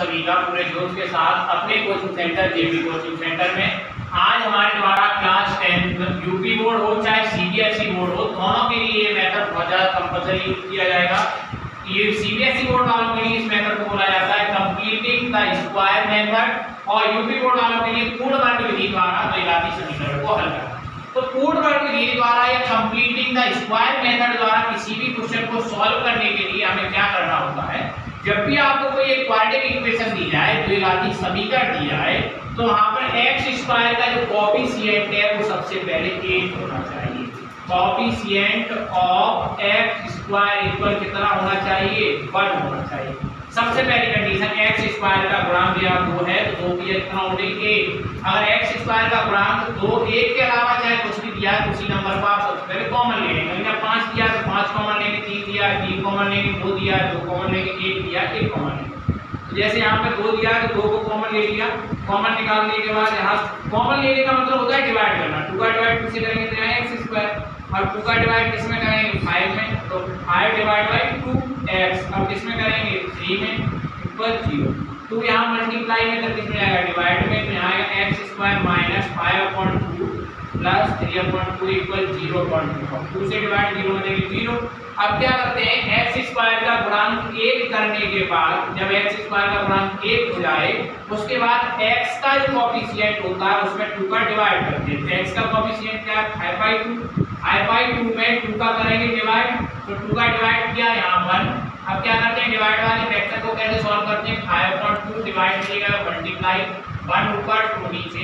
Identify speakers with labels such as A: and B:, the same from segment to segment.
A: सभी का पूरे जोश के साथ अपने coaching centre JP coaching centre में। आज हमारे द्वारा क्लास 10 यूपी बोर्ड हो चाहे सीबीएसई बोर्ड हो, दोनों के लिए ये मेथड बहुत ज़्यादा कंपलसरी यूज किया जाएगा। ये सीबीएसई बोर्ड वालों के लिए इस मेथड को बोला जाता है कंप्लीटिंग द स्क्वायर मेथड, और यूपी बोर्ड वालों के लिए पूर्ण वर्ग विधि द्वारा द्विघाती समीकरण को हल करना। तो पूर्ण वर्ग विधि द्वारा या कंप्लीटिंग द स्क्वायर मेथड द्वारा किसी भी क्वेश्चन को सॉल्व करने के लिए हमें क्या करना होता है, जब भी आपको कोई एक क्वाड्रेटिक इक्वेशन दी जाए, द्विघाती समीकरण दी जाए, तो वहां पर एक्स स्क्वायर का जो कोएफिशिएंट है वो सबसे पहले 8 होना चाहिए। Coefficient of x square equal कितना होना चाहिए, 1 होना चाहिए। सबसे पहली कंडीशन, एक्स स्क्वायर का गुणांक दिया 2 है तो 2 की कितना होगी 1। अगर एक्स स्क्वायर का गुणांक 2 1 के अलावा चाहे कुछ भी दिया है, उसी नंबर को आप सबसे पहले कॉमन ले लेंगे। अगर 5 दिया तो 5 कॉमन लेंगे, 3 दिया 3 कॉमन लेंगे, 2 दिया 2 कॉमन लेंगे, 1 दिया 1 कॉमन लेंगे। तो जैसे यहाँ पे 2 दिया है तो 2 को कॉमन ले लिया। कॉमन निकालने के बाद यहाँ कॉमन लेने का मतलब होता है डिवाइड करना। 2 का डिवाइड किससे करेंगे तो यहाँ एक्स स्क्वायर, और 2 का डिवाइड किसमें करेंगे 5 में, तो 5 डिवाइड बाय 2x। अब किसमें करेंगे 3 में इक्वल 0। तो यहाँ मल्टीप्लाई में तो किसमें आएगा डिवाइड में, तो यहाँ आएगा x square minus 5/2 plus 3/2 equal 0.2। 2 से डिवाइड 0 में देंगे 0। अब क्या करते हैं, x स्क्वायर का गुणांक 1 करने के बाद जब x स्क्वायर का गुणांक 1 हो जाए, उसके बाद x का जो कोएफिशिएंट होता है उसमें 2 का डिवाइड करते हैं। तो x का कोएफिशिएंट क्या है 5/2, 5/2 में 2 का करेंगे डिवाइड, तो 2 का डिवाइड किया यहाँ 1। अब क्या करते हैं, डिवाइड वाले फैक्टर को कैसे सॉल्व करते हैं, 5/2 डिवाइड किएगा मल्टीप्लाई 1 ऊपर 2 नीचे,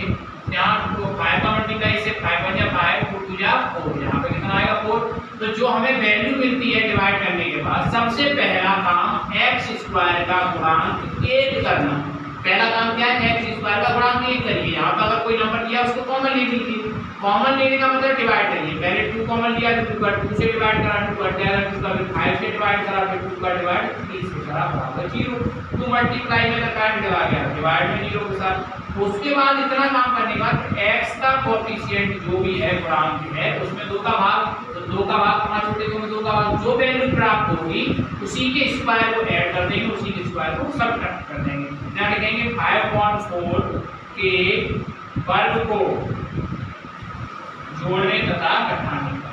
A: यहाँ 5 का मल्टीप्लाई से 5 बन जाए 5 2 2 जा 4, यहाँ पे कितना आएगा 4। तो जो हमें वैल्यू मिलती है डिवाइड करने के बाद, सबसे पहला काम एक्स स्क्वायर का गुणांक 1 करना। पहला काम क्या है, एक्स स्क्वायर का गुणांक 1 करिए। यहाँ पर अगर कोई नंबर दिया उसको कॉमन ले लीजिए। कॉमन लेने का मतलब डिवाइड करिए। पहले 2 कॉमन लिया तो 2 का 2 से डिवाइड करा, 2 का जाएगा, 2 का 5 से डिवाइड करा, फिर 2 का डिवाइड 3 से करा बराबर 0। 2 मल्टीप्लाई में काट दिया गया डिवाइड में 0 के साथ। उसके बाद इतना काम करने के बाद x का कोएफिशिएंट जो भी है गुणांक है उसमें 2 का भाग, तो 2 का भाग 5 होते तो 2 का भाग, जो वैल्यू प्राप्त होगी उसी के स्क्वायर को ऐड कर देंगे, उसी के स्क्वायर को सबट्रैक्ट कर देंगे। यहाँ लिखेंगे 5/4 के वर्ग को जोड़ने तथा घटाने का,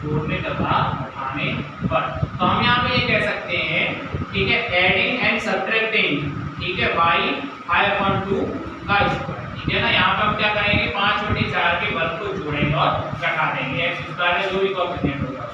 A: जोड़ने तथा घटाने पर। तो हम यहाँ पे ये कह सकते हैं, ठीक है, एडिंग एंड सब्ट्रैक्टिंग, ठीक है, y 5/2 का स्क्वायर, ठीक है ना। यहाँ पर हम क्या करेंगे 5/4 के वर्ग को जोड़ेंगे और घटा देंगे। x स्क्वायर का जो भी कोएफिशिएंट होगा,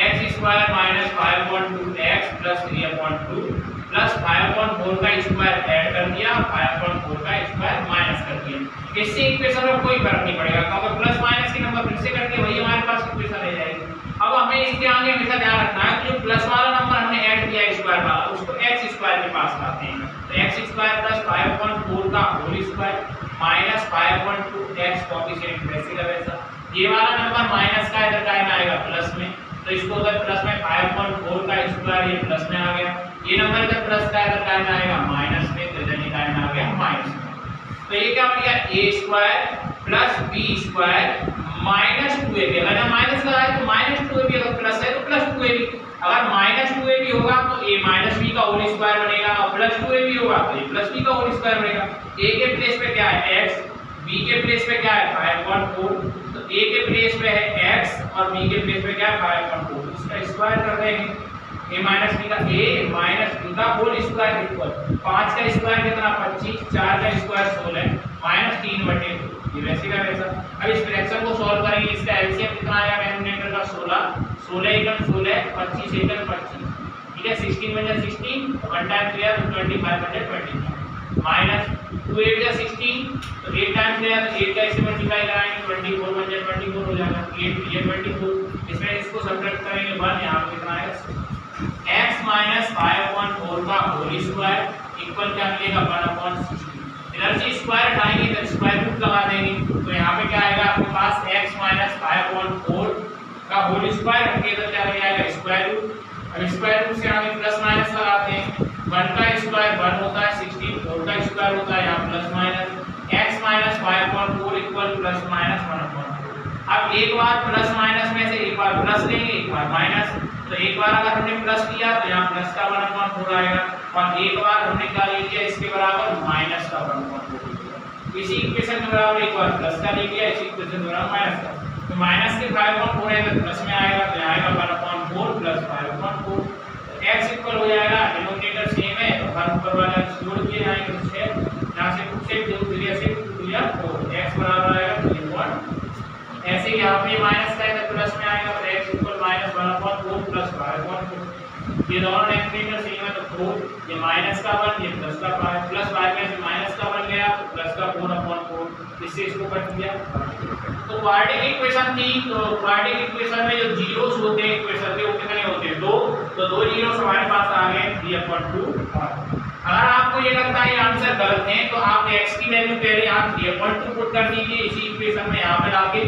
A: x square minus 5/2x plus 3/2 plus 5/4 का स्क्वायर ऐड कर दिया, 5/4 का स्क्वायर माइनस कर दिया। इससे इक्वेशन में कोई फर्क नहीं पड़ेगा, अगर प्लस माइनस के नंबर फिर से करके वही हमारे पास इक्वेशन रह जाएगी। अब हमें इसके आगे हमेशा ध्यान रखना है कि जो प्लस वाला नंबर हमने ऐड किया है स्क्वायर वाला, उसको x स्क्वायर के पास लाते हैं। तो x स्क्वायर प्लस 5/4 का whole square minus 5/2x coefficient वैसे का वैसा। ये वाला नंबर माइनस का इधर का आएगा प्लस में, तो इसको उधर प्लस में 5/4 का स्क्वायर ये प्लस में आ गया। ये नंबर इधर प्लस का इधर का आएगा माइनस में, तो इधर का आ गया माइनस में। तो ये क्या बन गया a square plus b square minus 2ab। अगर माइनस लगा है तो माइनस 2ab, अगर प्लस है तो प्लस 2ab। अगर माइनस 2ab होगा तो a माइनस b का होल स्क्वायर बनेगा, और प्लस 2ab होगा तो a प्लस b का होल स्क्वायर बनेगा। a के प्लेस पे क्या है x, b के प्लेस पे क्या है 5/4, तो a के प्लेस पे है x और b के प्लेस पे क्या है 5/4, इसका स्क्वायर कर देंगे। a माइनस b का a माइनस b का होल स्क्वायर इक्वल 5 का स्क्वायर कितना 25, 4 का स्क्वायर 16 माइनस 3/2, ये वैसे का वैसा। अब इस फ्रैक्शन को सॉल्व करेंगे, इसका एलसीएम कितना आएगा डिनोमिनेटर का 16, 16 एकम 16, 25 एकम 25, ठीक है, 16 बन जाए 16, 1 टाइम 3 तो 25 बन जाए 25 माइनस 2 8 जा 16, तो 8 टाइम 3 तो 8 का इसे मल्टीप्लाई कराएंगे 24 बन जाए 24 हो जाएगा, 8 ये 24, इसमें इसको सब्ट्रैक्ट करेंगे 1, यहाँ पे कितना आएगा x माइनस 5/4 का होल स्क्वायर इक्वल क्या मिलेगा 1/16। इधर से स्क्वायर हटाएंगे इधर स्क्वायर रूट लगा देंगे, तो यहाँ पे क्या आएगा आपके पास x माइनस 5/4 का होल स्क्वायर हटके इधर क्या लग जाएगा स्क्वायर रूट। अब स्क्वायर रूट से आगे प्लस माइनस लगाते हैं, 1 का स्क्वायर 1 होता है, 16 4 का स्क्वायर होता है, यहाँ plus minus x minus 5/4 equal plus minus 1/4। अब एक बार प्लस माइनस में से एक बार प्लस लेंगे एक बार माइनस, तो एक बार अगर हमने प्लस किया तो यहाँ प्लस का 1/4 आएगा, और एक बार हमने क्या ले लिया इसके बराबर माइनस का 1/4। इसी इक्वेशन के बराबर एक बार प्लस का ले लिया, इसी इक्वेशन के बराबर माइनस का, तो माइनस के 5/4 है तो प्लस में आएगा, तो आएगा 1/4 प्लस 5/4। x इक्वल हो जाएगा, डिनोमिनेटर सेम है तो हर ऊपर वाला जोड़ दिए जाएंगे, तो 6 यहाँ से 2 से 2 3 से 2 या 4, x बराबर आएगा 3। ऐसे ही यहाँ पे माइनस का है तो प्लस में आएगा, तो x इक्वल माइनस 1/4 प्लस 5/4। ये दोनों डिनोमिनेटर सेम है तो 4, ये माइनस का 1 ये प्लस का 5, प्लस 5 में से माइनस का 1 गया तो प्लस का 4/4, इससे इसको कट दिया। तो क्वाड्रेटिक इक्वेशन थी, तो क्वाड्रेटिक इक्वेशन में जो जीरोस होते हैं इक्वेशन के वो कितने होते हैं 2, तो 2 जीरोस हमारे पास आ गए 3/2। अगर आपको ये लगता है आंसर गलत है तो आप x की वैल्यू पहले यहाँ 3/2 पुट कर दीजिए, इसी इक्वेशन में यहाँ पे लाके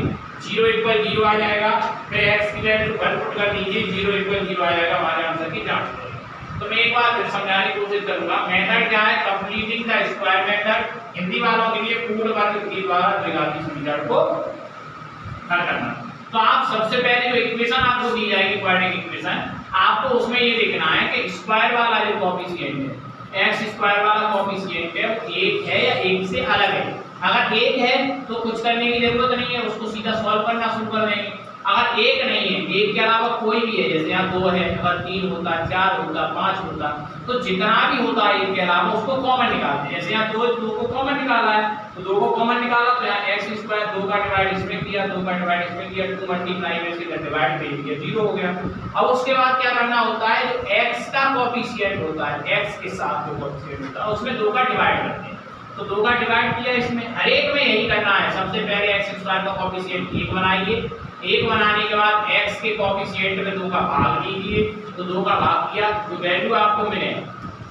A: 0 = 0 आ जाएगा, फिर x की वैल्यू 1 पुट कर दीजिए, 0 = 0 आ जाएगा, हमारे आंसर की जांच करें। तो मैं एक बार फिर समझाने की कोशिश करूंगा। मेथड क्या है, completing the square method. Hindi वालों के लिए पूर्ण वर्ग के द्वारा द्विघाती समीकरण को हल करना। तो आप सबसे पहले जो इक्वेशन आपको दी जाएगी क्वाड्रेटिक इक्वेशन, आपको उसमें ये देखना है कि स्क्वायर वाला जो कोएफिशिएंट है, x स्क्वायर वाला कोएफिशिएंट है वो 1 है या 1 से अलग है। अगर 1 है तो कुछ करने की जरूरत नहीं है, उसको सीधा सॉल्व करना शुरू कर देंगे। अगर 1 नहीं है, 1 के अलावा कोई भी है, जैसे यहाँ 2 है, अगर 3 होता, 4 होता, 5 होता, तो जितना भी होता है 1 के अलावा उसको कॉमन निकालते हैं। जैसे यहाँ 2 को कॉमन निकाला है, तो 2 को कॉमन निकाला तो यहाँ x स्क्वायर 2 का डिवाइड इसमें किया, 2 का डिवाइड इसमें किया, 2 मल्टीप्लाई में से डिवाइड कर दिया, 0 हो गया। अब उसके बाद क्या करना होता है, जो x का कोएफिशिएंट होता है, x के साथ जो कोएफिशिएंट होता है उसमें 2 का डिवाइड करते हैं, तो 2 का डिवाइड किया, इसमें हर एक में यही करना है। सबसे पहले x स्क्वायर का कोएफिशिएंट 1 बनाइए, 1 बनाने के बाद x के कोएफिशिएंट में 2 का भाग लीजिए, तो 2 का भाग किया तो वैल्यू आपको मिले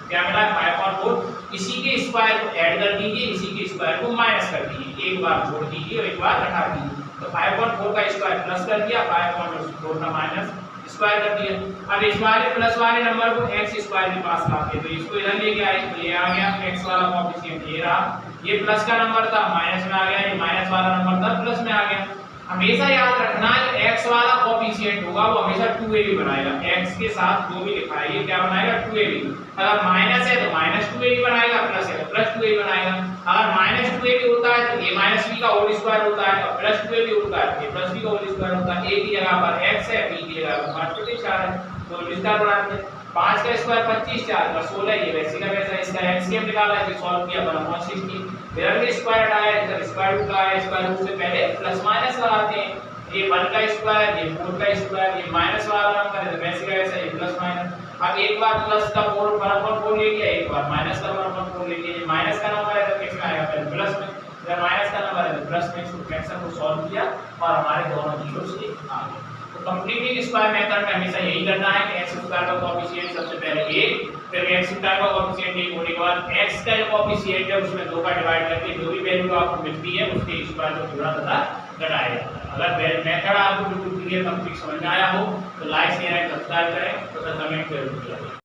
A: क्या मिला 5/4। इसी के स्क्वायर को ऐड कर दीजिए, इसी के स्क्वायर को माइनस कर दीजिए, एक बार जोड़ दीजिए और एक बार घटा दीजिए, तो 5/4 का स्क्वायर प्लस कर दिया, 5/4 का माइनस स्क्वायर कर दिया। अब इस वाले प्लस वाले नंबर को x स्क्वायर के पास लाते तो इसको इधर लेके आए, तो ये आ गया x वाला कोएफिशिएंट ये रहा, ये प्लस का नंबर था माइनस में आ गया, ये माइनस वाला नंबर था प्लस में आ गया। हमेशा याद रखना है x वाला कोएफिशिएंट होगा वो हमेशा 2ab बनाएगा, x के साथ जो भी लिखा है ये क्या बनाएगा 2ab। अगर माइनस है तो -2ab बनाएगा, प्लस है तो +2ab बनाएगा। अगर -2ab होता है तो a - b का होल स्क्वायर होता है, और +2ab होता है तो a + b का होल स्क्वायर होता है। a की जगह पर x है, b की जगह पर 5/4 है, तो विस्तार बनाते हैं। 5 का स्क्वायर 25, 4 का 16, ये वैसे का वैसा, इसका एलसीएम निकाला है, सॉल्व किया 1/60। फिर अगर स्क्वायर हटाया इसका स्क्वायर रूट लगाया, स्क्वायर रूट से पहले प्लस माइनस लगाते हैं, ये 1 का स्क्वायर, ये 4 का स्क्वायर, ये माइनस वाला नंबर है तो वैसे का वैसा, ये प्लस माइनस। अब एक बार प्लस का 4/4 ले लिया, एक बार माइनस का 1/4 ले लिया, ये माइनस का नंबर है तो किस में आएगा पहले प्लस में, अगर माइनस का नंबर है तो प्लस में, इसको फ्रैक्शन को सॉल्व किया और हमारे दोनों जीरो से आ गए। तो कंप्लीटिंग स्क्वायर मेथड में हमेशा यही करना है कि x स्क्वायर का कोएफिशिएंट सबसे पहले 1, फिर x स्क्वायर का कोएफिशिएंट 1 होने के बाद x का जो कोएफिशिएंट है उसमें 2 का डिवाइड करके जो भी वैल्यू आपको मिलती है उसके स्क्वायर को जोड़ा तथा घटाया जाता है। अगर मेथड आपको बिल्कुल क्लियर कंप्लीट समझ में आया हो तो लाइक शेयर एंड सब्सक्राइब करें, तो कमेंट जरूर करें।